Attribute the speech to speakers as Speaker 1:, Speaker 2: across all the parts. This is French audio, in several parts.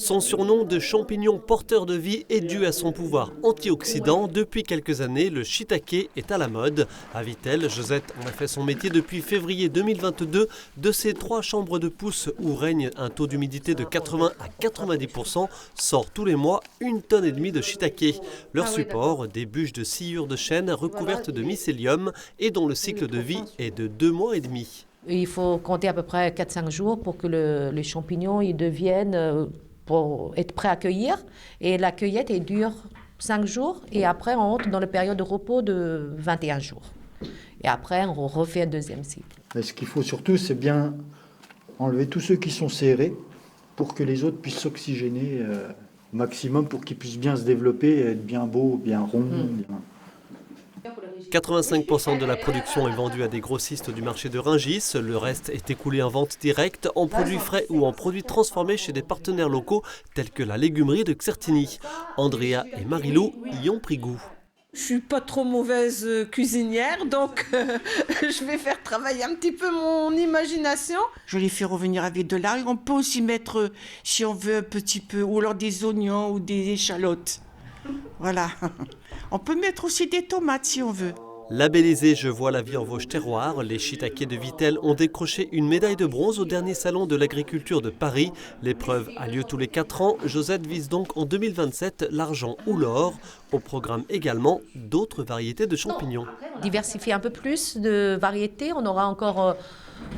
Speaker 1: Son surnom de champignon porteur de vie est dû à son pouvoir antioxydant. Depuis quelques années, le shiitake est à la mode. À Vittel, Josette en a fait son métier depuis février 2022. De ces 3 chambres de pousse où règne un taux d'humidité de 80 à 90%, sort tous les mois 1,5 tonne de shiitake. Leur support, des bûches de sciure de chêne recouvertes de mycélium et dont le cycle de vie est de 2 mois et demi.
Speaker 2: Il faut compter à peu près 4-5 jours pour que les champignons ils deviennent, pour être prêts à cueillir. Et la cueillette elle dure 5 jours et après on entre dans la période de repos de 21 jours. Et après on refait un deuxième cycle.
Speaker 3: Et ce qu'il faut surtout, c'est bien enlever tous ceux qui sont serrés pour que les autres puissent s'oxygéner au maximum pour qu'ils puissent bien se développer et être bien beaux, bien ronds.
Speaker 1: 85% de la production est vendue à des grossistes du marché de Rungis. Le reste est écoulé en vente directe, en produits frais ou en produits transformés chez des partenaires locaux tels que la légumerie de Xertigny. Andrea et Marilou y ont pris goût.
Speaker 4: Je suis pas trop mauvaise cuisinière, donc je vais faire travailler un petit peu mon imagination.
Speaker 5: Je les fais revenir avec de l'ail. On peut aussi mettre, si on veut, un petit peu, ou alors des oignons ou des échalotes. Voilà. On peut mettre aussi des tomates si on veut.
Speaker 1: Labellisé Je vois la vie en Vosges terroir, les shiitake de Vittel ont décroché une médaille de bronze au dernier salon de l'agriculture de Paris. L'épreuve a lieu tous les 4 ans. Josette vise donc en 2027 l'argent ou l'or. Au programme également d'autres variétés de champignons.
Speaker 2: Diversifier un peu plus de variétés. On aura encore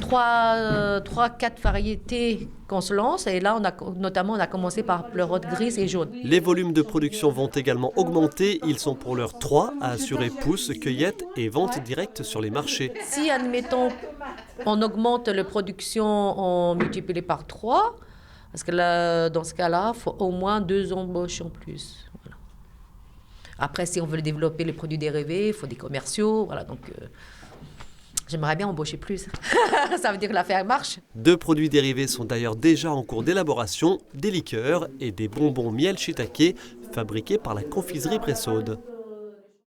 Speaker 2: 3-4 variétés qu'on se lance. Et là, on a commencé par pleurote grise et jaune.
Speaker 1: Les volumes de production vont également augmenter. Ils sont pour l'heure 3 à assurer pousse, cueillette et vente directe sur les marchés.
Speaker 2: Si, admettons, on augmente la production, on multiplie par 3, parce que là, dans ce cas-là, il faut au moins 2 embauches en plus. Voilà. Après, si on veut développer les produits dérivés, il faut des commerciaux. Voilà, donc j'aimerais bien embaucher plus. Ça veut dire que l'affaire marche.
Speaker 1: 2 produits dérivés sont d'ailleurs déjà en cours d'élaboration, des liqueurs et des bonbons miel shiitake fabriqués par la confiserie Pressaude.